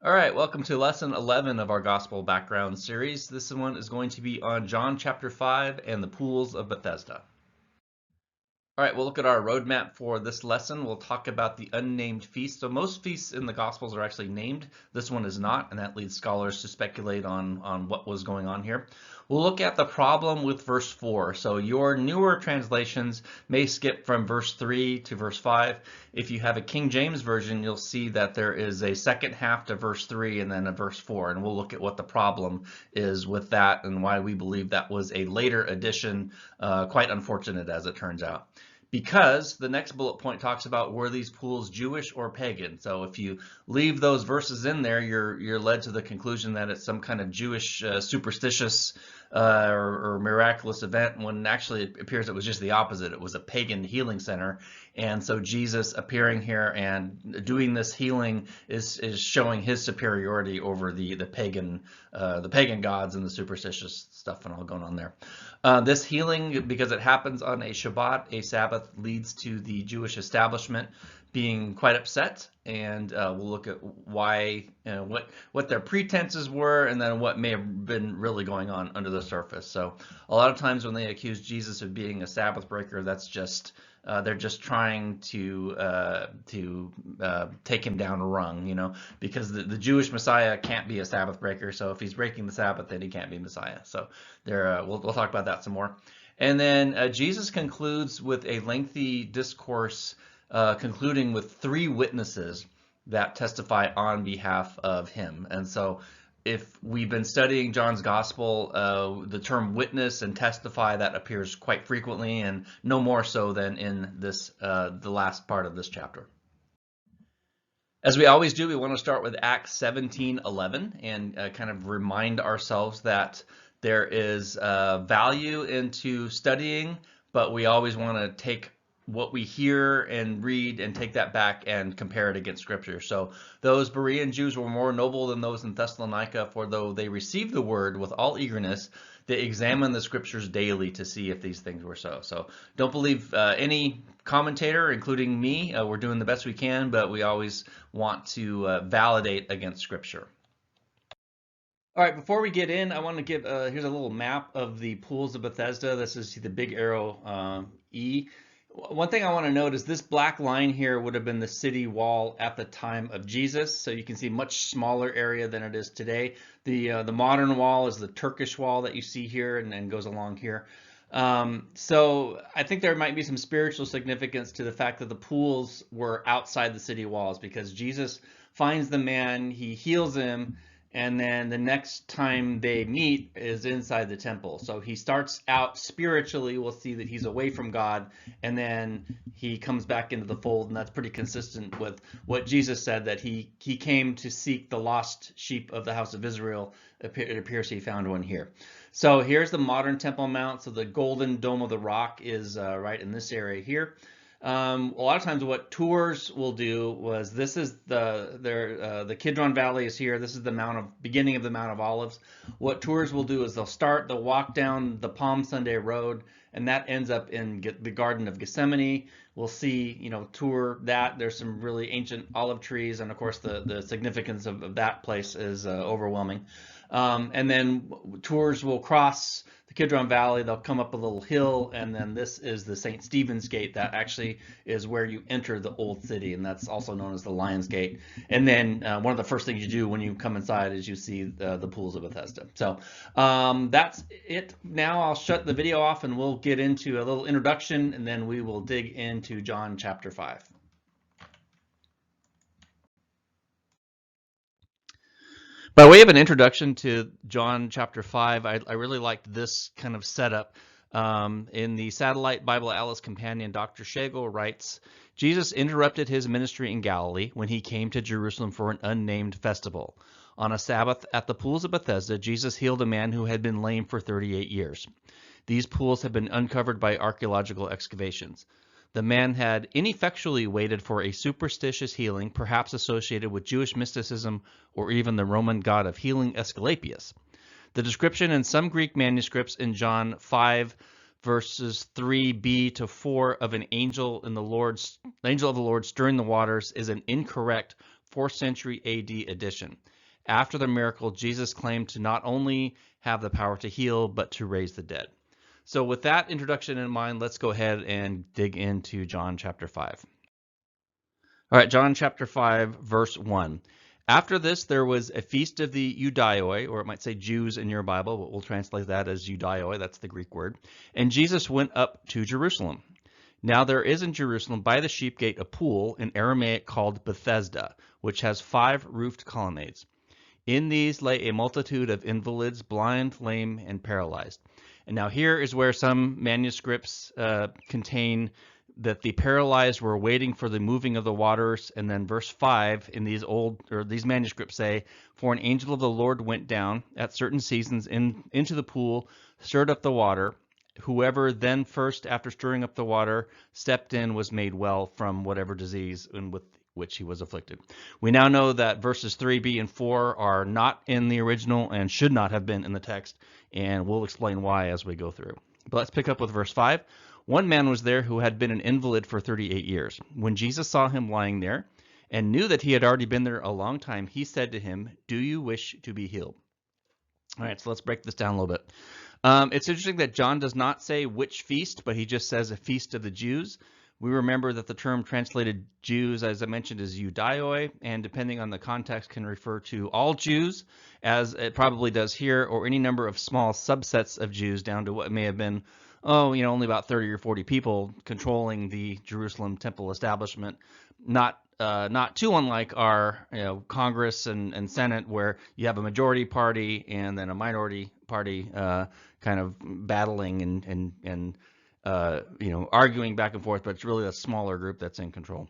All right, welcome to lesson 11 of our gospel background series. This one is going to be on John chapter 5 and the Pools of Bethesda. All right, we'll look at our roadmap for this lesson. We'll talk about the unnamed feast. So most feasts in the Gospels are actually named. This one is not, and that leads scholars to speculate on what was going on here. We'll look at the problem with verse 4. So your newer translations may skip from verse 3 to verse 5. If you have a King James version, you'll see that there is a second half to verse 3 and then a verse 4. And we'll look at what the problem is with that and why we believe that was a later addition, quite unfortunate as it turns out. Because the next bullet point talks about were these pools Jewish or pagan. So if you leave those verses in there, you're led to the conclusion that it's some kind of Jewish superstitious or miraculous event, when actually it appears it was just the opposite. It was a pagan healing center. And so Jesus appearing here and doing this healing is showing his superiority over the pagan gods and the superstitious stuff and all going on there. This healing, because it happens on a Shabbat, a Sabbath, leads to the Jewish establishment being quite upset, and we'll look at why, what their pretenses were, and then what may have been really going on under the surface. So a lot of times when they accuse Jesus of being a Sabbath breaker, that's just they're just trying to take him down a rung, because the Jewish Messiah can't be a Sabbath breaker. So if he's breaking the Sabbath, then he can't be Messiah. So we'll talk about that some more. And then Jesus concludes with a lengthy discourse, concluding with 3 witnesses that testify on behalf of him. And so if we've been studying John's gospel, the term witness and testify, that appears quite frequently, and no more so than in this the last part of this chapter. As we always do, we want to start with Acts 17:11 and kind of remind ourselves that there is value into studying, but we always want to take what we hear and read and take that back and compare it against Scripture. So those Berean Jews were more noble than those in Thessalonica, for though they received the word with all eagerness, they examined the Scriptures daily to see if these things were so. So don't believe any commentator, including me. We're doing the best we can, but we always want to validate against Scripture. All right, before we get in, I want to give, here's a little map of the Pools of Bethesda. This is the big arrow E. One thing I want to note is this black line here would have been the city wall at the time of Jesus. So you can see much smaller area than it is today. The modern wall is the Turkish wall that you see here and then goes along here. So I think there might be some spiritual significance to the fact that the pools were outside the city walls, because Jesus finds the man, he heals him, and then the next time they meet is inside the temple. So he starts out spiritually, we'll see that he's away from God, and then he comes back into the fold, and that's pretty consistent with what Jesus said, that he came to seek the lost sheep of the house of Israel. It appears he found one here. So here's the modern Temple Mount. So the golden dome of the rock is right in this area here. A lot of times what tours will do was, this is the Kidron Valley is here. This is the beginning of the Mount of Olives. What tours will do is they'll walk down the Palm Sunday Road, and that ends up in the Garden of Gethsemane. We'll see, tour that. There's some really ancient olive trees, and of course the significance of that place is overwhelming. And then tours will cross the Kidron Valley, they'll come up a little hill, and then this is the St. Stephen's Gate. That actually is where you enter the old city, and that's also known as the Lion's Gate. And then one of the first things you do when you come inside is you see the Pools of Bethesda. So that's it. Now I'll shut the video off and we'll get into a little introduction, and then we will dig into John chapter 5. By way of an introduction to John chapter 5, I really liked this kind of setup. In the Satellite Bible Atlas Companion, Dr. Schagel writes, Jesus interrupted his ministry in Galilee when he came to Jerusalem for an unnamed festival. On a Sabbath at the Pools of Bethesda, Jesus healed a man who had been lame for 38 years. These pools have been uncovered by archaeological excavations. The man had ineffectually waited for a superstitious healing, perhaps associated with Jewish mysticism or even the Roman god of healing Asclepius. The description in some Greek manuscripts in John 5 verses 3b to 4 of an angel of the Lord stirring the waters is an incorrect 4th century AD edition. After the miracle, Jesus claimed to not only have the power to heal, but to raise the dead. So with that introduction in mind, let's go ahead and dig into John chapter 5. All right, John chapter 5, verse 1. After this, there was a feast of the Judaioi, or it might say Jews in your Bible, but we'll translate that as Judaioi, that's the Greek word. And Jesus went up to Jerusalem. Now there is in Jerusalem by the sheep gate a pool in Aramaic called Bethesda, which has 5 roofed colonnades. In these lay a multitude of invalids, blind, lame, and paralyzed. And now here is where some manuscripts contain that the paralyzed were waiting for the moving of the waters, and then verse 5 in these manuscripts say, for an angel of the Lord went down at certain seasons into the pool, stirred up the water. Whoever then first, after stirring up the water, stepped in was made well from whatever disease with which he was afflicted. We now know that verses 3b and 4 are not in the original and should not have been in the text, and we'll explain why as we go through. But let's pick up with verse 5. One man was there who had been an invalid for 38 years. When Jesus saw him lying there and knew that he had already been there a long time, he said to him, do you wish to be healed? All right, so let's break this down a little bit. It's interesting that John does not say which feast, but he just says a feast of the Jews. We remember that the term translated Jews, as I mentioned, is Judaioi, and depending on the context can refer to all Jews, as it probably does here, or any number of small subsets of Jews down to what may have been, only about 30 or 40 people controlling the Jerusalem temple establishment. Not too unlike our Congress and Senate, where you have a majority party and then a minority party kind of battling and arguing back and forth, but it's really a smaller group that's in control.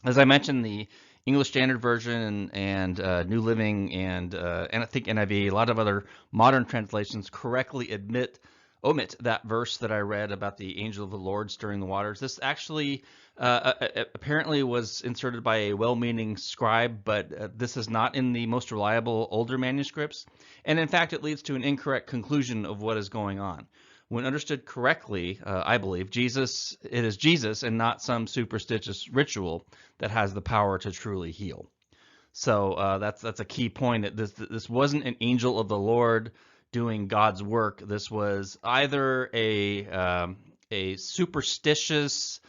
As I mentioned, the English Standard Version and New Living and I think NIV, a lot of other modern translations correctly omit that verse that I read about the angel of the Lord stirring the waters. This actually apparently was inserted by a well-meaning scribe, but this is not in the most reliable older manuscripts. And in fact, it leads to an incorrect conclusion of what is going on. When understood correctly, I believe, it is Jesus and not some superstitious ritual that has the power to truly heal. So that's a key point. That this wasn't an angel of the Lord doing God's work. This was either a superstitious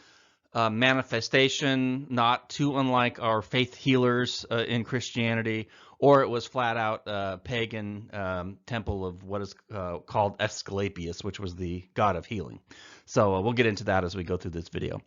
manifestation, not too unlike our faith healers in Christianity, or it was flat out pagan temple of what is called Asclepius, which was the god of healing. So we'll get into that as we go through this video.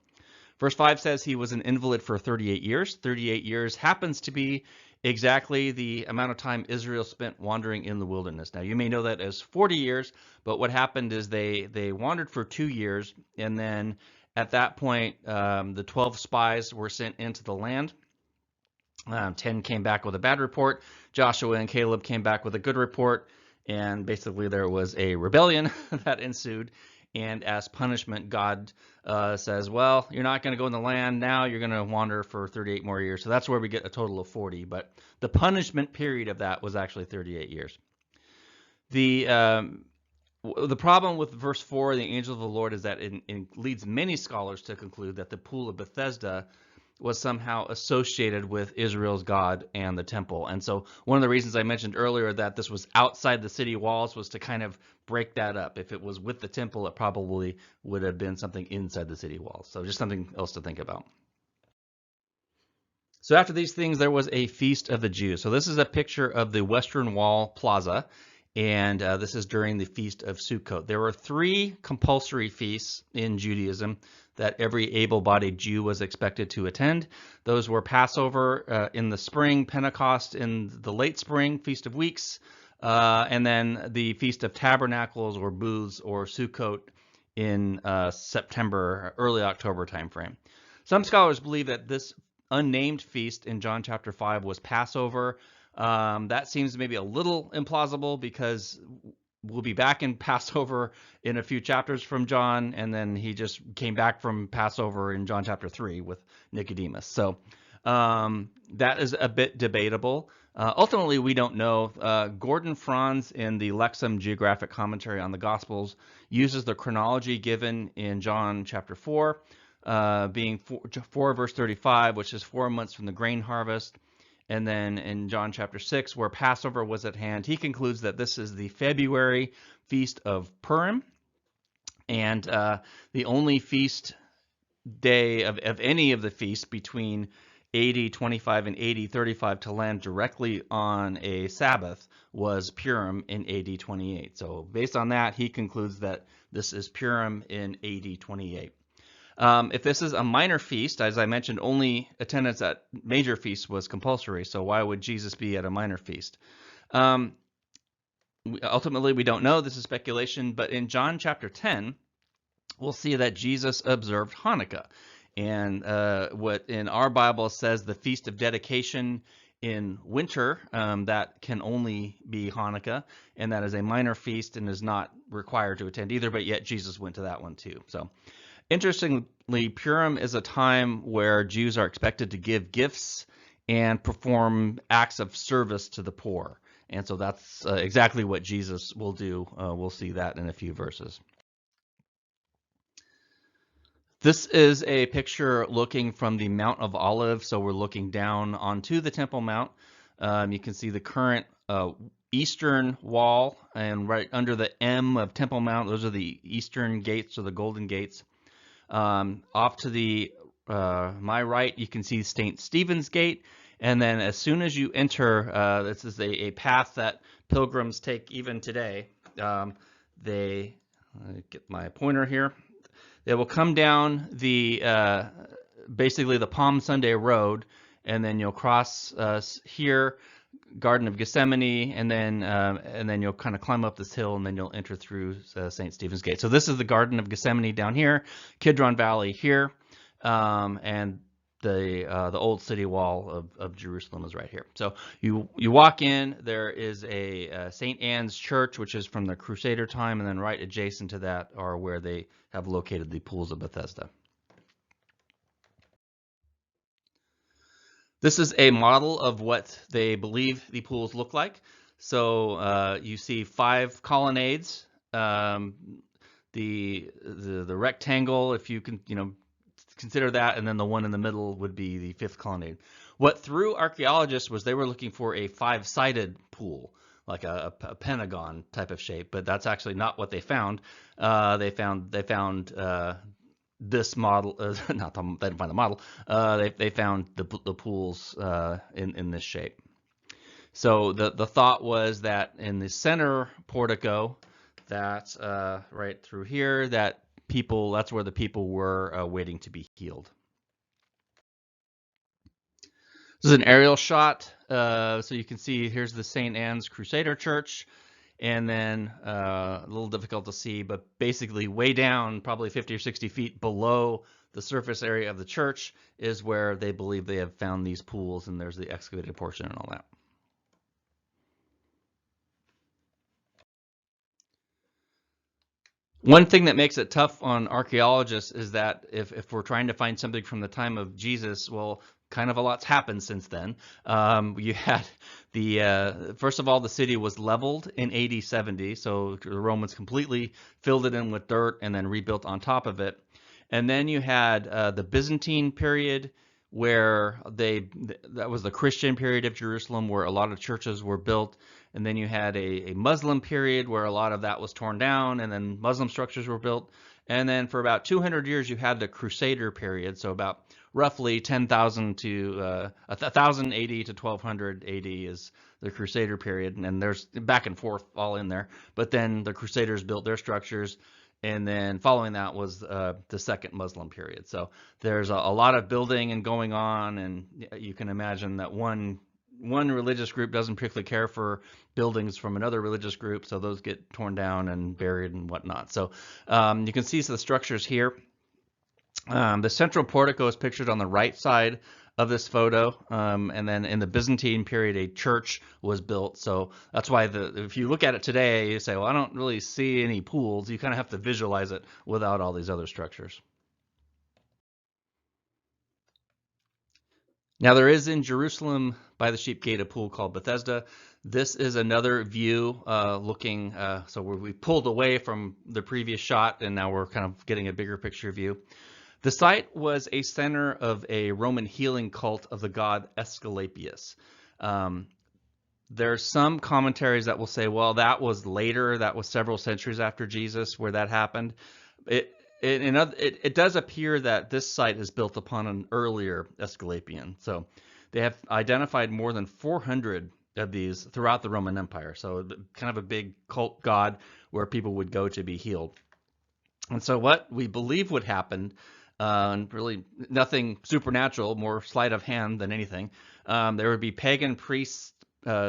Verse 5 says he was an invalid for 38 years. 38 years happens to be exactly the amount of time Israel spent wandering in the wilderness. Now, you may know that as 40 years, but what happened is they wandered for 2 years, and then at that point, the 12 spies were sent into the land. 10 came back with a bad report. Joshua and Caleb came back with a good report, and basically there was a rebellion that ensued. And as punishment, God says, well, you're not going to go in the land now. You're going to wander for 38 more years. So that's where we get a total of 40. But the punishment period of that was actually 38 years. The problem with verse 4, the angel of the Lord, is that it leads many scholars to conclude that the Pool of Bethesda was somehow associated with Israel's God and the temple. And so one of the reasons I mentioned earlier that this was outside the city walls was to kind of break that up. If it was with the temple, it probably would have been something inside the city walls. So just something else to think about. So after these things, there was a feast of the Jews. So this is a picture of the Western Wall Plaza, and this is during the Feast of Sukkot. There were 3 compulsory feasts in Judaism that every able-bodied Jew was expected to attend. Those were Passover in the spring, Pentecost in the late spring, Feast of Weeks, and then the Feast of Tabernacles or Booths or Sukkot in September, early October timeframe. Some scholars believe that this unnamed feast in John chapter 5 was Passover. That seems maybe a little implausible because we'll be back in Passover in a few chapters from John, and then he just came back from Passover in John chapter 3 with Nicodemus. So that is a bit debatable. Ultimately, we don't know. Gordon Franz in the Lexham Geographic Commentary on the Gospels uses the chronology given in John chapter 4. being 4 verse 35, which is 4 months from the grain harvest. And then in John chapter 6, where Passover was at hand, he concludes that this is the February feast of Purim, and the only feast day of any of the feasts between AD 25 and AD 35 to land directly on a Sabbath was Purim in AD 28. So based on that, he concludes that this is Purim in AD 28. If this is a minor feast, as I mentioned, only attendance at major feasts was compulsory, so why would Jesus be at a minor feast? Ultimately, we don't know. This is speculation, but in John chapter 10, we'll see that Jesus observed Hanukkah. And what in our Bible says the Feast of Dedication in winter, that can only be Hanukkah, and that is a minor feast and is not required to attend either, but yet Jesus went to that one too. So interestingly, Purim is a time where Jews are expected to give gifts and perform acts of service to the poor. And so that's exactly what Jesus will do. We'll see that in a few verses. This is a picture looking from the Mount of Olives, so we're looking down onto the Temple Mount. You can see the current eastern wall, and right under the M of Temple Mount, those are the eastern gates, or the golden gates. Off to the my right, you can see St. Stephen's Gate, and then as soon as you enter, this is a path that pilgrims take even today. They get my pointer here. They will come down the basically the Palm Sunday Road, and then you'll cross here, Garden of Gethsemane, and then you'll kind of climb up this hill, and then you'll enter through St. Stephen's Gate. So this is the Garden of Gethsemane down here, Kidron Valley here, and the old city wall of Jerusalem is right here. So you walk in, there is a St. Anne's Church, which is from the Crusader time, and then right adjacent to that are where they have located the Pools of Bethesda. This is a model of what they believe the pools look like. So you see 5 colonnades. The rectangle, if you can, consider that, and then the one in the middle would be the 5th colonnade. What threw archaeologists was they were looking for a 5-sided pool, like a pentagon type of shape, but that's actually not what they found. They found this model, they didn't find the model. They found the pools in this shape. So the thought was that in the center portico, that's right through here, that's where the people were waiting to be healed. This is an aerial shot, so you can see here's the St. Anne's Crusader Church, and then a little difficult to see, but basically way down, probably 50 or 60 feet below the surface area of the church is where they believe they have found these pools, and there's the excavated portion and all that. One thing that makes it tough on archaeologists is that if we're trying to find something from the time of Jesus, well, kind of a lot's happened since then. You had first of all, the city was leveled in AD 70, so the Romans completely filled it in with dirt and then rebuilt on top of it. And then you had the Byzantine period, where that was the Christian period of Jerusalem, where a lot of churches were built. And then you had a Muslim period where a lot of that was torn down, and then Muslim structures were built. And then for about 200 years, you had the Crusader period, so about roughly 10,000 to 1,000 AD to 1200 AD is the Crusader period, and there's back and forth all in there. But then the Crusaders built their structures, and then following that was the second Muslim period. So there's a lot of building and going on, and you can imagine that one religious group doesn't particularly care for buildings from another religious group, so those get torn down and buried and whatnot. So you can see the structures here. The central portico is pictured on the right side of this photo, and then in the Byzantine period, a church was built. So that's why if you look at it today, you say, well, I don't really see any pools. You kind of have to visualize it without all these other structures. Now there is in Jerusalem by the Sheep Gate a pool called Bethesda. This is another view looking, so we pulled away from the previous shot, and now we're kind of getting a bigger picture view. The site was a center of a Roman healing cult of the god Asclepius. There's some commentaries that will say, well, that was later, that was several centuries after Jesus where that happened. It does appear that this site is built upon an earlier Asclepian. So they have identified more than 400 of these throughout the Roman Empire. So kind of a big cult god where people would go to be healed. And so what we believe would happen, and really nothing supernatural, more sleight of hand than anything, there would be pagan priests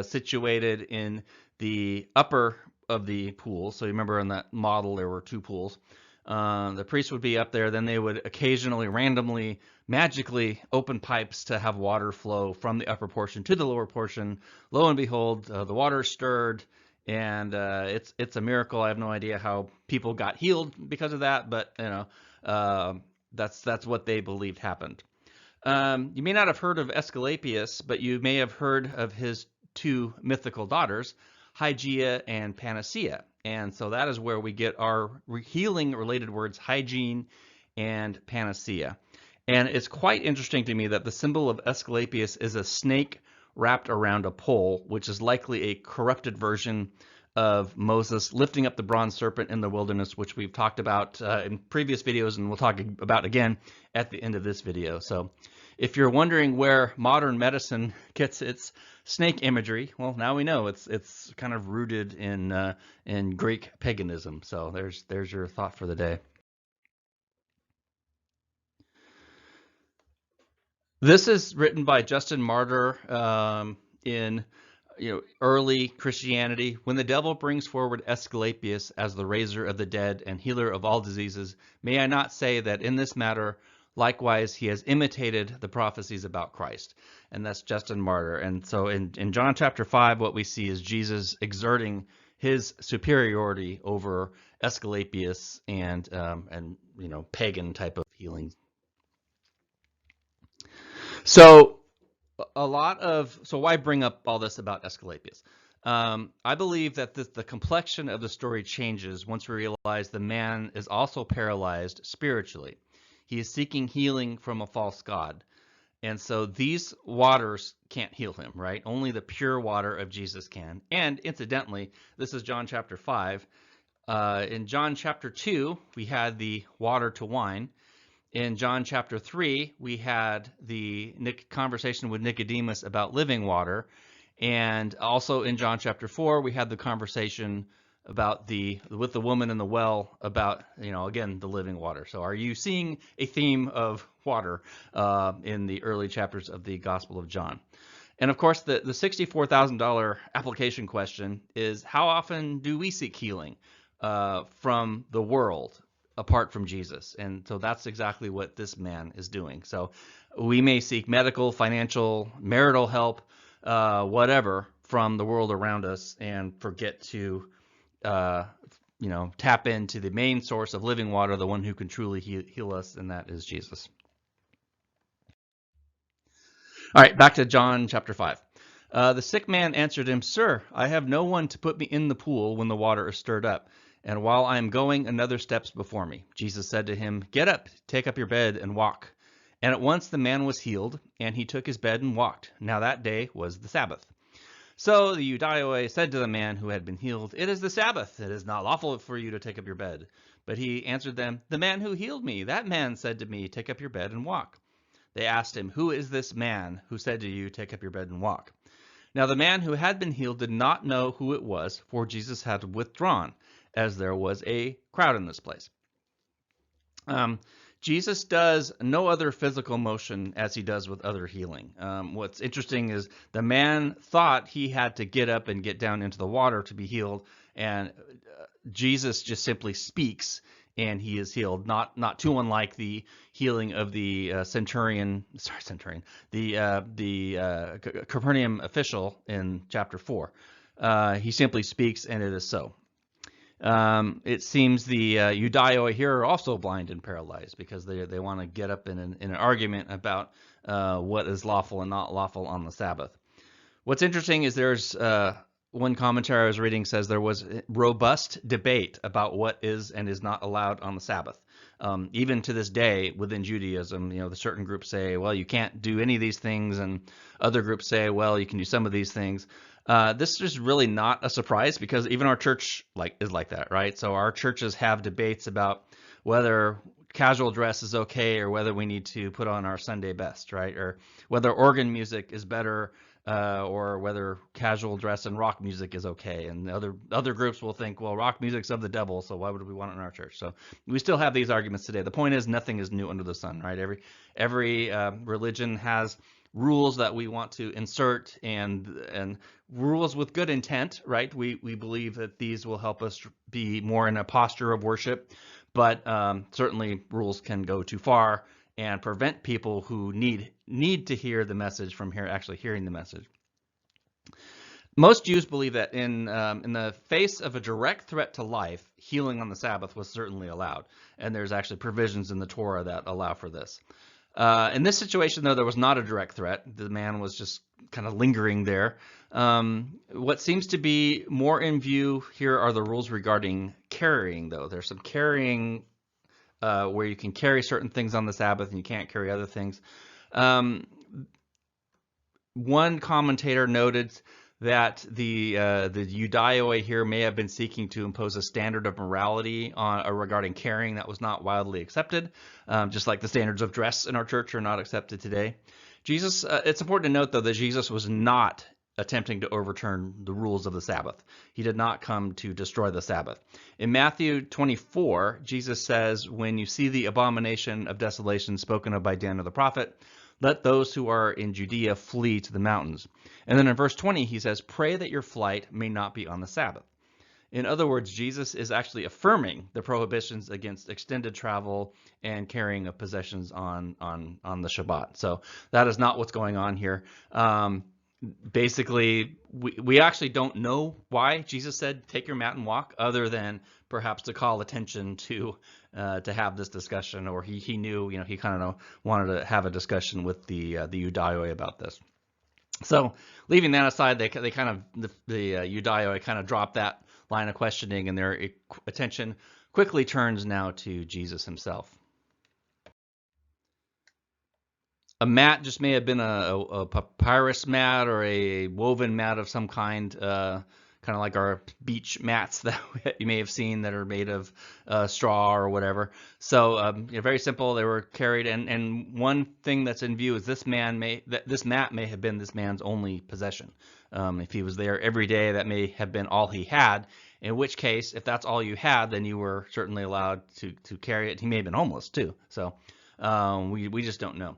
situated in the upper of the pool. So you remember in that model there were two pools. The priest would be up there, then they would occasionally, randomly, magically open pipes to have water flow from the upper portion to the lower portion. Lo and behold, the water stirred, and it's a miracle. I have no idea how people got healed because of that, but that's what they believed happened. You may not have heard of Asclepius, but you may have heard of his two mythical daughters, Hygeia and Panacea. And so that is where we get our healing-related words, hygiene and panacea. And it's quite interesting to me that the symbol of Asclepius is a snake wrapped around a pole, which is likely a corrupted version of Moses lifting up the bronze serpent in the wilderness, which we've talked about in previous videos, and we'll talk about again at the end of this video. So if you're wondering where modern medicine gets its snake imagery, well, now we know it's kind of rooted in Greek paganism. So there's your thought for the day. This is written by Justin Martyr in early Christianity. When the devil brings forward Asclepius as the raiser of the dead and healer of all diseases, may I not say that in this matter, likewise, he has imitated the prophecies about Christ. And that's Justin Martyr. And so in John chapter 5, what we see is Jesus exerting his superiority over Asclepius and pagan type of healing. So why bring up all this about Asclepius? I believe that the complexion of the story changes once we realize the man is also paralyzed spiritually. He is seeking healing from a false god. And so these waters can't heal him, right? Only the pure water of Jesus can. And incidentally, this is John chapter 5. In John chapter 2, we had the water to wine. In John chapter 3, we had the conversation with Nicodemus about living water. And also in John chapter 4, we had the conversation about with the woman in the well about, again, the living water. So are you seeing a theme of water in the early chapters of the Gospel of John? And of course, the $64,000 application question is, how often do we seek healing from the world apart from Jesus? And so that's exactly what this man is doing. So we may seek medical, financial, marital help, whatever, from the world around us and forget to tap into the main source of living water, the one who can truly heal us, and that is Jesus. All right, back to John chapter 5. The sick man answered him, "Sir, I have no one to put me in the pool when the water is stirred up, and while I am going, another steps before me." Jesus said to him, "Get up, take up your bed, and walk." And at once the man was healed, and he took his bed and walked. Now that day was the Sabbath. So the Judaioi said to the man who had been healed, "It is the Sabbath. It is not lawful for you to take up your bed." But he answered them, "The man who healed me, that man said to me, 'Take up your bed and walk.'" They asked him, "Who is this man who said to you, 'Take up your bed and walk'?" Now the man who had been healed did not know who it was, for Jesus had withdrawn, as there was a crowd in this place. Jesus does no other physical motion as he does with other healing. What's interesting is the man thought he had to get up and get down into the water to be healed, and Jesus just simply speaks and he is healed. Not too unlike the healing of the Capernaum official in chapter 4. He simply speaks and it is so. It seems the Judaioi here are also blind and paralyzed because they want to get up in an argument about what is lawful and not lawful on the Sabbath. What's interesting is there's One commentary I was reading says there was robust debate about what is and is not allowed on the Sabbath. Even to this day, within Judaism, the certain groups say, well, you can't do any of these things, and other groups say, well, you can do some of these things. This is really not a surprise because even our church is like that, right? So our churches have debates about whether casual dress is okay or whether we need to put on our Sunday best, right? Or whether organ music is better or whether casual dress and rock music is okay. And other groups will think, well, rock music's of the devil, so why would we want it in our church? So we still have these arguments today. The point is, nothing is new under the sun, right? Every religion has rules that we want to insert and rules with good intent, right? We believe that these will help us be more in a posture of worship, but certainly rules can go too far and prevent people who need to hear the message from actually hearing the message. Most Jews believe that in the face of a direct threat to life, healing on the Sabbath was certainly allowed, and there's actually provisions in the Torah that allow for this. In this situation, though, there was not a direct threat. The man was just kind of lingering there. What seems to be more in view here are the rules regarding carrying, though. There's some carrying where you can carry certain things on the Sabbath and you can't carry other things. One commentator noted that the Judaioi here may have been seeking to impose a standard of morality regarding carrying that was not widely accepted, just like the standards of dress in our church are not accepted today. It's important to note, though, that Jesus was not attempting to overturn the rules of the Sabbath. He did not come to destroy the Sabbath. In Matthew 24, Jesus says, when you see the abomination of desolation spoken of by Daniel the prophet, let those who are in Judea flee to the mountains. And then in verse 20, he says, pray that your flight may not be on the Sabbath. In other words, Jesus is actually affirming the prohibitions against extended travel and carrying of possessions on the Shabbat. So that is not what's going on here. Basically, we actually don't know why Jesus said, take your mat and walk, other than perhaps to call attention to have this discussion, or he knew, he kind of wanted to have a discussion with the Judaioi about this. So leaving that aside, the Judaioi kind of dropped that line of questioning, and their attention quickly turns now to Jesus himself. A mat just may have been a papyrus mat or a woven mat of some kind, kind of like our beach mats that you may have seen that are made of straw or whatever. So very simple. They were carried, and one thing that's in view is this mat may have been this man's only possession. If he was there every day, that may have been all he had. In which case, if that's all you had, then you were certainly allowed to carry it. He may have been homeless too. So we just don't know.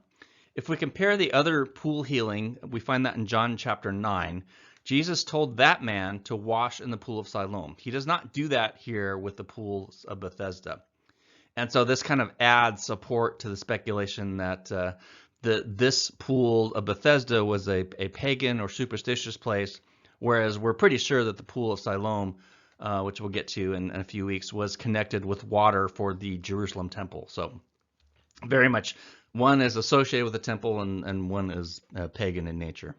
If we compare the other pool healing, we find that in John chapter 9, Jesus told that man to wash in the pool of Siloam. He does not do that here with the pools of Bethesda. And so this kind of adds support to the speculation that this pool of Bethesda was a pagan or superstitious place, whereas we're pretty sure that the pool of Siloam, which we'll get to in a few weeks, was connected with water for the Jerusalem temple. So very much one is associated with the temple and one is pagan in nature.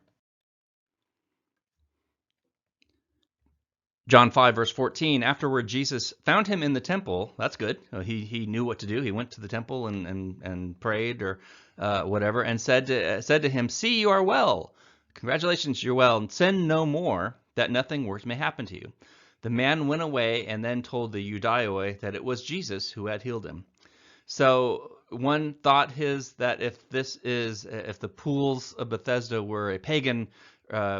John 5, verse 14, afterward Jesus found him in the temple. That's good. He knew what to do. He went to the temple and prayed or whatever, and said to him, see, you are well. Congratulations, you're well. And sin no more, that nothing worse may happen to you. The man went away and then told the Judaioi that it was Jesus who had healed him. So one thought is that if the pools of Bethesda were a pagan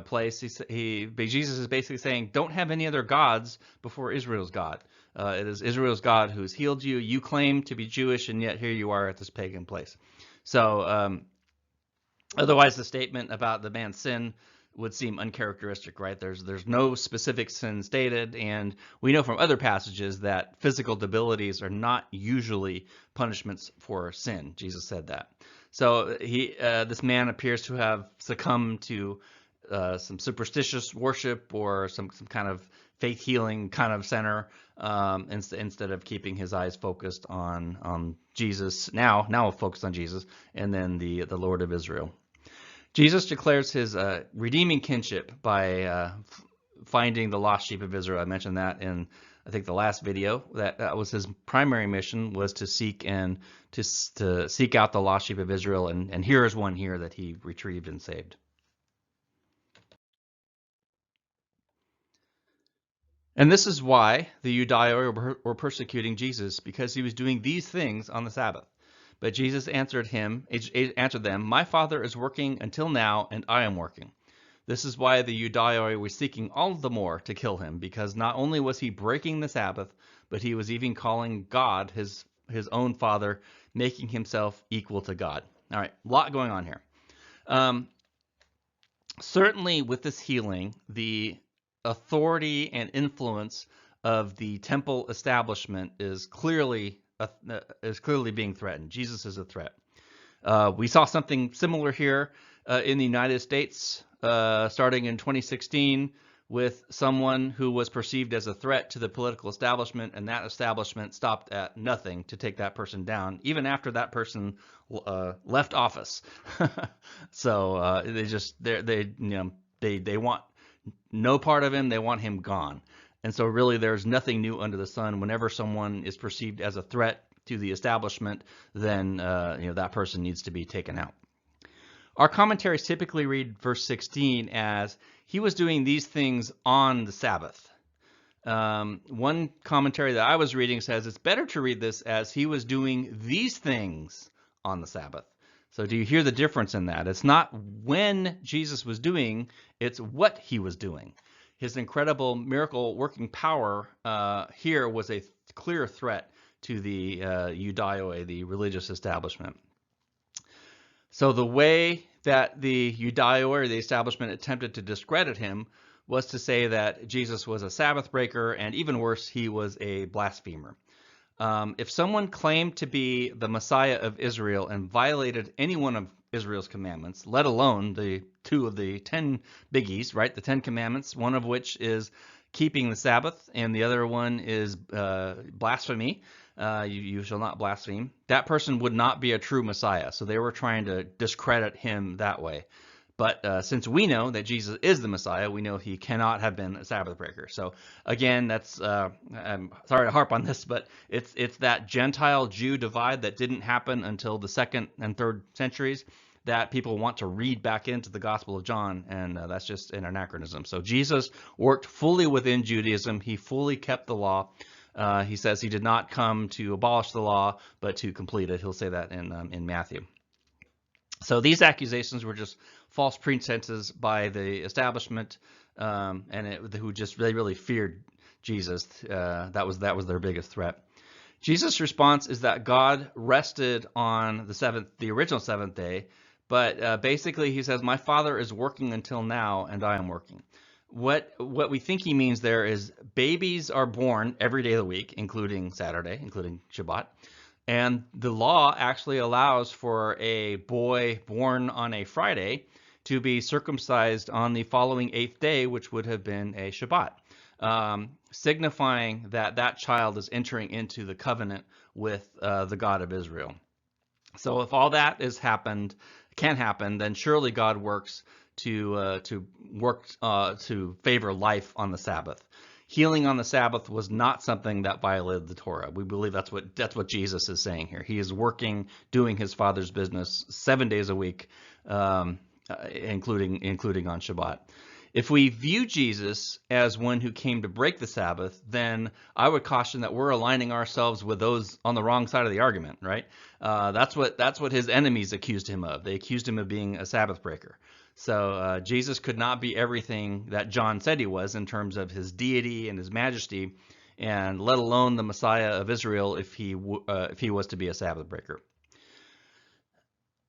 place, Jesus is basically saying, don't have any other gods before Israel's God. It is Israel's God who's healed you. You claim to be Jewish, and yet here you are at this pagan place. So otherwise, the statement about the man's sin would seem uncharacteristic, right? There's no specific sin stated, and we know from other passages that physical debilities are not usually punishments for sin. Jesus said that. So this man appears to have succumbed to some superstitious worship or some kind of faith healing kind of center instead of keeping his eyes focused on Jesus. Now focused on Jesus and then the Lord of Israel. Jesus declares his redeeming kinship by finding the lost sheep of Israel. I mentioned that in, I think, the last video. That was his primary mission, was to seek and to seek out the lost sheep of Israel. And here is one here that he retrieved and saved. And this is why the Judaioi were persecuting Jesus, because he was doing these things on the Sabbath. But Jesus answered them, "My Father is working until now, and I am working." This is why the Judaioi were seeking all the more to kill him, because not only was he breaking the Sabbath, but he was even calling God his own Father, making himself equal to God. All right, a lot going on here. Certainly with this healing, the authority and influence of the temple establishment is clearly being threatened. Jesus is a threat. We saw something similar here in the United States starting in 2016 with someone who was perceived as a threat to the political establishment, and that establishment stopped at nothing to take that person down, even after that person left office. So they want no part of him. They want him gone. And so really there's nothing new under the sun. Whenever someone is perceived as a threat to the establishment, then that person needs to be taken out. Our commentaries typically read verse 16 as, he was doing these things on the Sabbath. One commentary that I was reading says it's better to read this as, he was doing these things on the Sabbath. So do you hear the difference in that? It's not when Jesus was doing, it's what he was doing. His incredible miracle working power here was a clear threat to the Judaioi, the religious establishment. So the way that the Judaioi, or the establishment, attempted to discredit him was to say that Jesus was a Sabbath breaker, and even worse, he was a blasphemer. If someone claimed to be the Messiah of Israel and violated any one of Israel's commandments, let alone the 2 of the 10 biggies, right? The 10 commandments, one of which is keeping the Sabbath, and the other one is blasphemy. You shall not blaspheme. That person would not be a true Messiah. So they were trying to discredit him that way. But since we know that Jesus is the Messiah, we know he cannot have been a Sabbath breaker. So again, that's I'm sorry to harp on this, but it's that Gentile-Jew divide that didn't happen until the 2nd and 3rd centuries that people want to read back into the Gospel of John, and that's just an anachronism. So Jesus worked fully within Judaism. He fully kept the law. He says he did not come to abolish the law, but to complete it. He'll say that in Matthew. So these accusations were just false pretenses by the establishment, who just really feared Jesus. That was their biggest threat. Jesus' response is that God rested on the original seventh day, but basically he says, "My Father is working until now, and I am working." What we think he means there is babies are born every day of the week, including Saturday, including Shabbat. And the law actually allows for a boy born on a Friday to be circumcised on the following 8th day, which would have been a Shabbat, signifying that that child is entering into the covenant with the God of Israel. So if all that can happen, then surely God works to favor life on the Sabbath. Healing on the Sabbath was not something that violated the Torah. We believe that's what Jesus is saying here. He is working, doing his Father's business 7 days a week, including on Shabbat. If we view Jesus as one who came to break the Sabbath, then I would caution that we're aligning ourselves with those on the wrong side of the argument, right? That's what his enemies accused him of. They accused him of being a Sabbath breaker. So Jesus could not be everything that John said he was in terms of his deity and his majesty, and let alone the Messiah of Israel if he was to be a Sabbath breaker.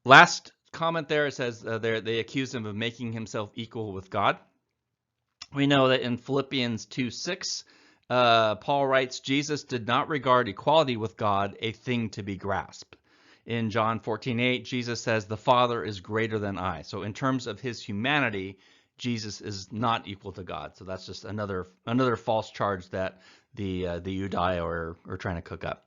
Last comment there, it says they accused him of making himself equal with God. We know that in Philippians 2:6, Paul writes, Jesus did not regard equality with God a thing to be grasped. In John 14:8, Jesus says, the Father is greater than I. So in terms of his humanity, Jesus is not equal to God. So that's just another false charge that the Judaioi are trying to cook up.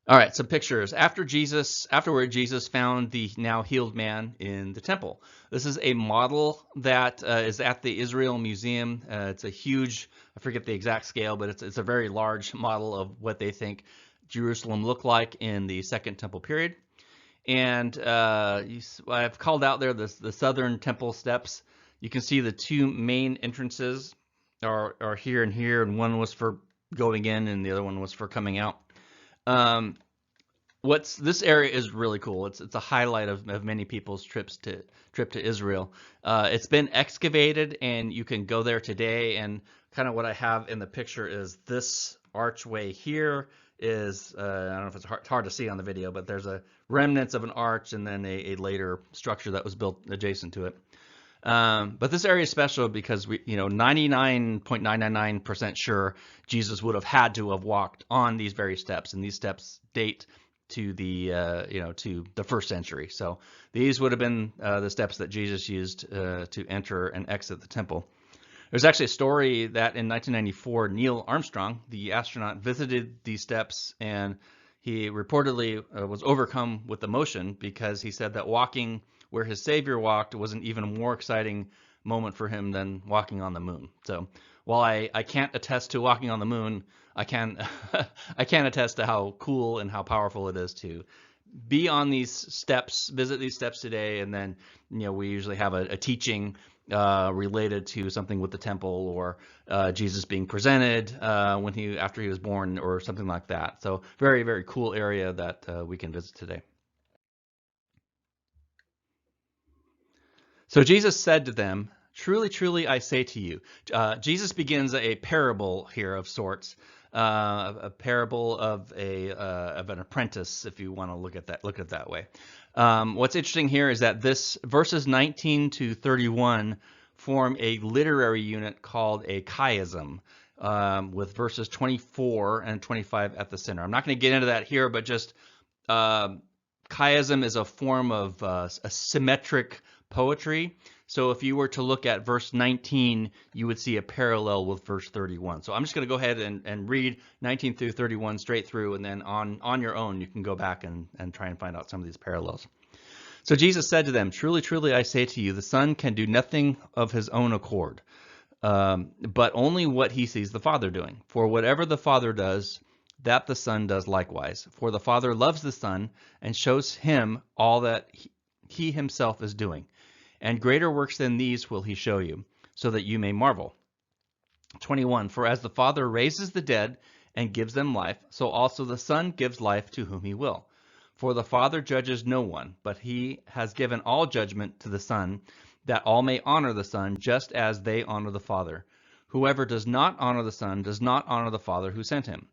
All right, some pictures. Afterward, Jesus found the now healed man in the temple. This is a model that is at the Israel Museum. It's a huge, I forget the exact scale, but it's a very large model of what they think Jerusalem looked like in the Second Temple period. And I've called out there the southern temple steps. You can see the two main entrances are here and here, and one was for going in, and the other one was for coming out. This area is really cool. It's a highlight of many people's trip to Israel. It's been excavated, and you can go there today. And kind of what I have in the picture is this archway here is I don't know if it's hard to see on the video, but there's a remnants of an arch and then a later structure that was built adjacent to it. But this area is special because 99.999% sure Jesus would have had to have walked on these very steps, and these steps date to the to the first century. So these would have been the steps that Jesus used to enter and exit the temple. There's actually a story that in 1994, Neil Armstrong, the astronaut, visited these steps, and he reportedly was overcome with emotion because he said that walking where his Savior walked was an even more exciting moment for him than walking on the moon. So while I can't attest to walking on the moon, I can I can attest to how cool and how powerful it is to be on these steps, visit these steps today, and then we usually have a teaching related to something with the temple or Jesus being presented after he was born or something like that. So very, very cool area that we can visit today. So Jesus said to them, "Truly, truly, I say to you." Jesus begins a parable here of sorts, a parable of an apprentice, if you want to look at it that way. What's interesting here is that this verses 19 to 31 form a literary unit called a chiasm, with verses 24 and 25 at the center. I'm not going to get into that here, but just chiasm is a form of a symmetric poetry. So if you were to look at verse 19, you would see a parallel with verse 31. So I'm just going to go ahead and read 19 through 31 straight through, and then on your own, you can go back and try and find out some of these parallels. So Jesus said to them, "Truly, truly, I say to you, the Son can do nothing of his own accord, but only what he sees the Father doing. For whatever the Father does, that the Son does likewise. For the Father loves the Son and shows him all that he himself is doing. And greater works than these will he show you, so that you may marvel." 21, "For as the Father raises the dead and gives them life, so also the Son gives life to whom he will. For the Father judges no one, but he has given all judgment to the Son, that all may honor the Son just as they honor the Father. Whoever does not honor the Son does not honor the Father who sent him.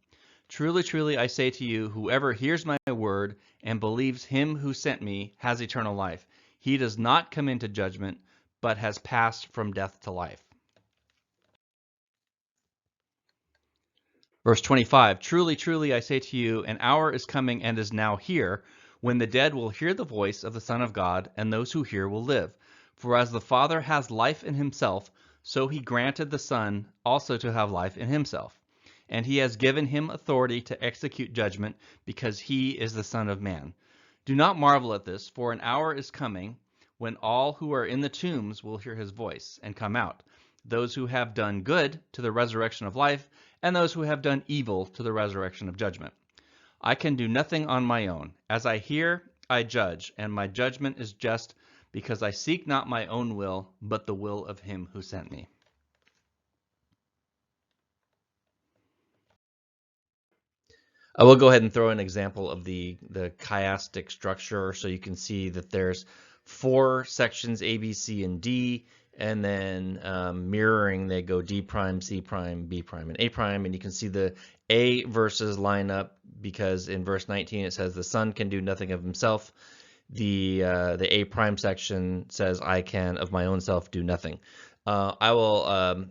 Truly, truly, I say to you, whoever hears my word and believes him who sent me has eternal life. He does not come into judgment, but has passed from death to life." Verse 25, "Truly, truly, I say to you, an hour is coming and is now here, when the dead will hear the voice of the Son of God, and those who hear will live. For as the Father has life in himself, so he granted the Son also to have life in himself. And he has given him authority to execute judgment, because he is the Son of Man. Do not marvel at this, for an hour is coming when all who are in the tombs will hear his voice and come out, those who have done good to the resurrection of life, and those who have done evil to the resurrection of judgment. I can do nothing on my own. As I hear, I judge, and my judgment is just, because I seek not my own will, but the will of him who sent me." I will go ahead and throw an example of the chiastic structure, so you can see that there's 4 sections, A, B, C, and D, and then mirroring, they go D prime, C prime, B prime, and A prime, and you can see the A verses line up because in verse 19 it says the Son can do nothing of himself. The A prime section says I can of my own self do nothing. I will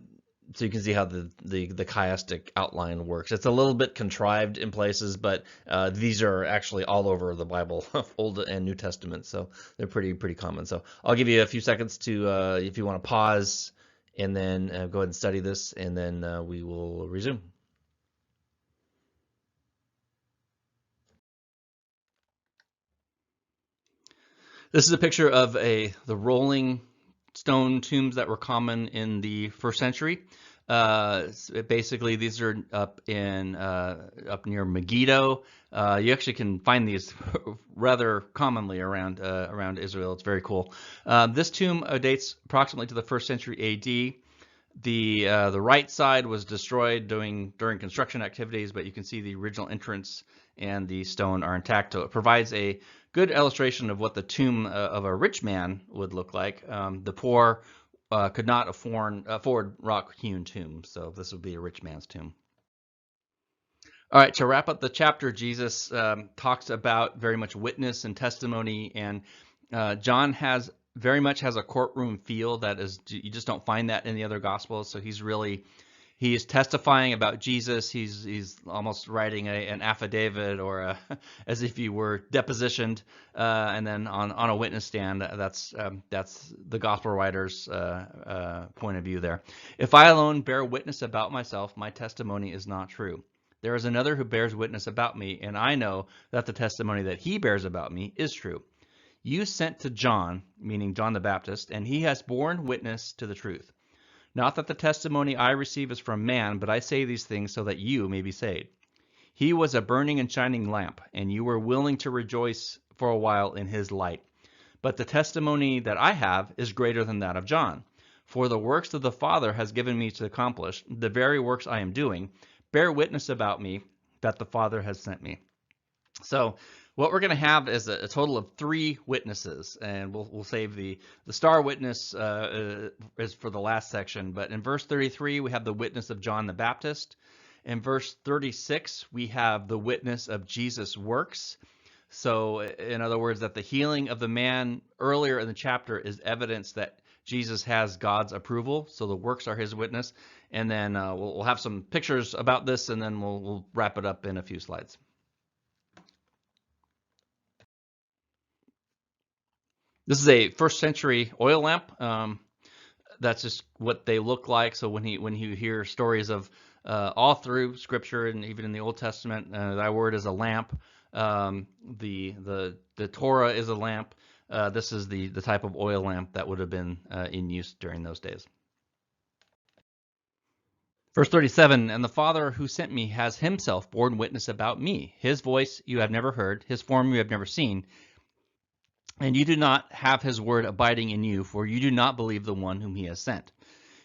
so you can see how the chiastic outline works. It's a little bit contrived in places, but these are actually all over the Bible, Old and New Testament, so they're pretty common. So I'll give you a few seconds to, if you want to pause, and then go ahead and study this, and then we will resume. This is a picture of the rolling stone tombs that were common in the first century. Basically, these are up near Megiddo. You actually can find these rather commonly around Israel. It's very cool. This tomb dates approximately to the 1st century A.D. The right side was destroyed during construction activities, but you can see the original entrance and the stone are intact. So it provides a good illustration of what the tomb of a rich man would look like. The poor could not afford rock-hewn tombs, so this would be a rich man's tomb. All right, to wrap up the chapter, Jesus talks about very much witness and testimony, and John very much has a courtroom feel that is, you just don't find that in the other Gospels. So he's testifying about Jesus. He's almost writing an affidavit or as if you were depositioned, and then on a witness stand. That's the Gospel writer's point of view there. If I alone bear witness about myself, my testimony is not true. There is another who bears witness about me, and I know that the testimony that he bears about me is true. You sent to John, meaning John the Baptist, and he has borne witness to the truth. Not that the testimony I receive is from man, but I say these things so that you may be saved. He was a burning and shining lamp, and you were willing to rejoice for a while in his light. But the testimony that I have is greater than that of John. For the works that the Father has given me to accomplish, the very works I am doing, bear witness about me that the Father has sent me. So what we're going to have is a total of 3 witnesses, and we'll save the star witness is for the last section. But in verse 33, we have the witness of John the Baptist. In verse 36, we have the witness of Jesus' works. So in other words, that the healing of the man earlier in the chapter is evidence that Jesus has God's approval. So the works are his witness. And then we'll have some pictures about this, and then we'll wrap it up in a few slides. This is a 1st century oil lamp. That's just what they look like. So when you hear stories of all through Scripture and even in the Old Testament, thy word is a lamp. The Torah is a lamp. This is the type of oil lamp that would have been in use during those days. Verse 37, and the Father who sent me has himself borne witness about me. His voice you have never heard, his form you have never seen, and you do not have his word abiding in you, for you do not believe the one whom he has sent.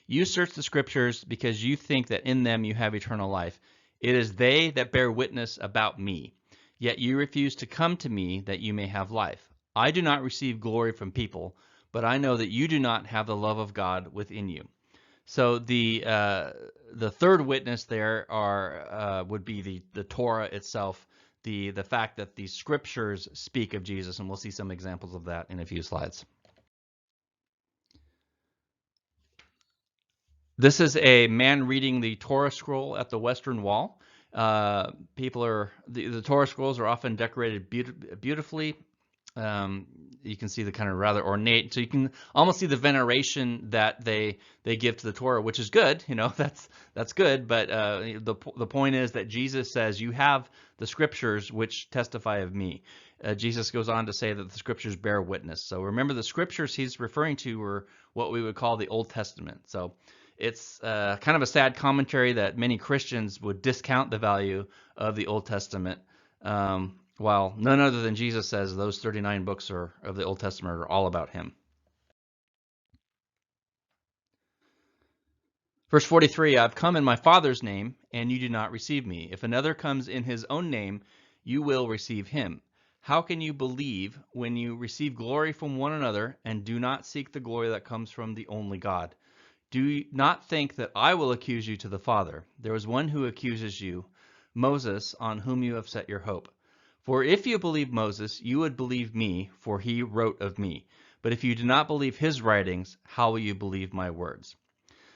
You search the Scriptures because you think that in them you have eternal life. It is they that bear witness about me. Yet you refuse to come to me that you may have life. I do not receive glory from people, but I know that you do not have the love of God within you. So the 3rd witness there would be the Torah itself, the fact that the Scriptures speak of Jesus, and we'll see some examples of that in a few slides. This is a man reading the Torah scroll at the Western Wall. The Torah scrolls are often decorated beautifully. You can see the kind of rather ornate, so you can almost see the veneration that they give to the Torah, which is good. That's good. But the point is that Jesus says, "You have the Scriptures which testify of me." Jesus goes on to say that the Scriptures bear witness. So remember, the Scriptures he's referring to were what we would call the Old Testament. So it's kind of a sad commentary that many Christians would discount the value of the Old Testament. While none other than Jesus says those 39 books of the Old Testament are all about him. Verse 43, I've come in my Father's name, and you do not receive me. If another comes in his own name, you will receive him. How can you believe when you receive glory from one another and do not seek the glory that comes from the only God? Do not think that I will accuse you to the Father. There is one who accuses you, Moses, on whom you have set your hope. For if you believe Moses, you would believe me, for he wrote of me. But if you do not believe his writings, how will you believe my words?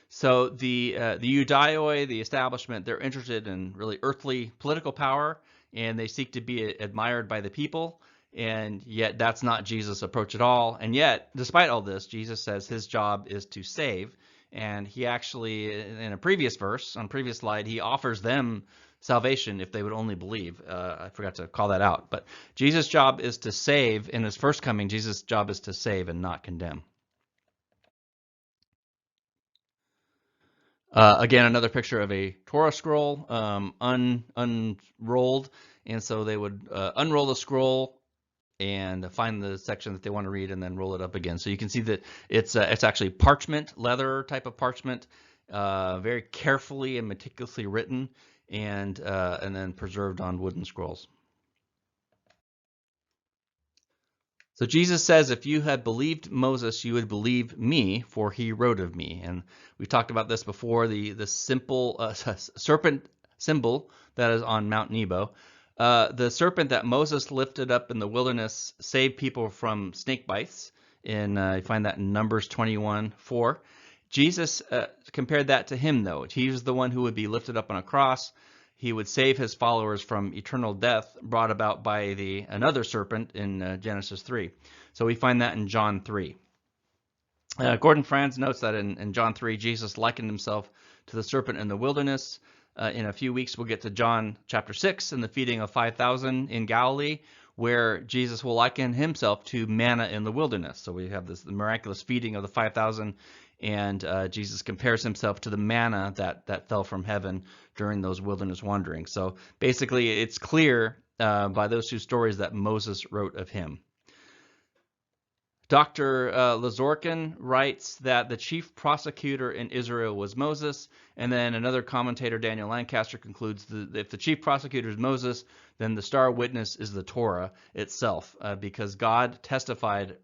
So the Judaioi, the establishment, they're interested in really earthly political power, and they seek to be admired by the people. And yet that's not Jesus' approach at all. And yet, despite all this, Jesus says his job is to save. And he actually, in a previous verse, on a previous slide, he offers them salvation if they would only believe. I forgot to call that out. But Jesus' job is to save. In his first coming, Jesus' job is to save and not condemn. Again, another picture of a Torah scroll unrolled. And so they would unroll the scroll and find the section that they want to read and then roll it up again. So you can see that it's actually parchment, leather type of parchment, very carefully and meticulously written, and then preserved on wooden scrolls. So Jesus says, if you had believed Moses, you would believe me, for he wrote of me. And we talked about this before, the simple serpent symbol that is on Mount Nebo. The serpent that Moses lifted up in the wilderness saved people from snake bites. You find that in Numbers 21:4. Jesus compared that to him, though. He was the one who would be lifted up on a cross. He would save his followers from eternal death brought about by another serpent in Genesis 3. So we find that in John 3. Gordon Franz notes that in John 3, Jesus likened himself to the serpent in the wilderness. In a few weeks, we'll get to John chapter 6 and the feeding of 5,000 in Galilee, where Jesus will liken himself to manna in the wilderness. So we have the miraculous feeding of the 5,000, and Jesus compares himself to the manna that fell from heaven during those wilderness wanderings. So basically, it's clear by those two stories that Moses wrote of him. Dr. Lazorkin writes that the chief prosecutor in Israel was Moses, and then another commentator, Daniel Lancaster, concludes that if the chief prosecutor is Moses, then the star witness is the Torah itself, because God testified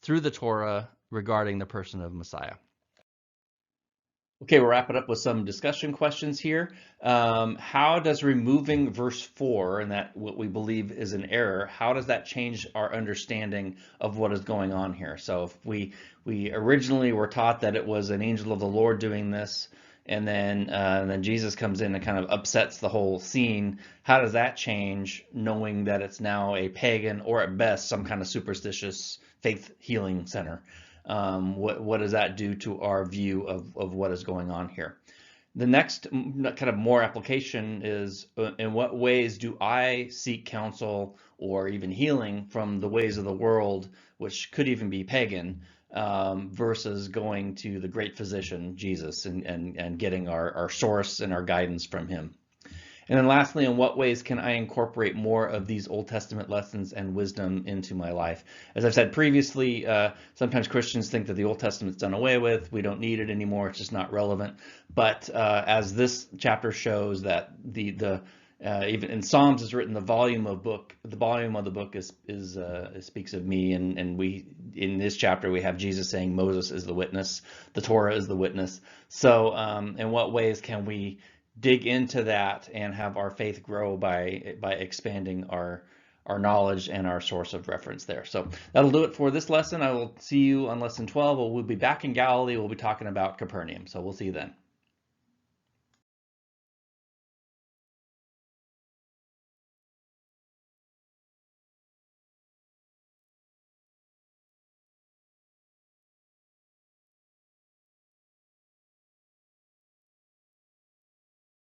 through the Torah regarding the person of Messiah. Okay, we'll wrap it up with some discussion questions here. How does removing verse 4, and that what we believe is an error, how does that change our understanding of what is going on here? So if we originally were taught that it was an angel of the Lord doing this, and then Jesus comes in and kind of upsets the whole scene, how does that change, knowing that it's now a pagan, or at best some kind of superstitious faith healing center? What does that do to our view of what is going on here? The next kind of more application is, in what ways do I seek counsel or even healing from the ways of the world, which could even be pagan, versus going to the great physician, Jesus, and getting our source and our guidance from him? And then lastly, in what ways can I incorporate more of these Old Testament lessons and wisdom into my life? As I've said previously, sometimes Christians think that the Old Testament's done away with, we don't need it anymore, it's just not relevant. But as this chapter shows, that even in Psalms is written, the volume of the book speaks of me, and we in this chapter we have Jesus saying Moses is the witness, the Torah is the witness. So in what ways can we dig into that and have our faith grow by expanding our knowledge and our source of reference there? So that'll do it for this lesson. I will see you on lesson 12. We'll be back in Galilee. We'll be talking about Capernaum. So we'll see you then.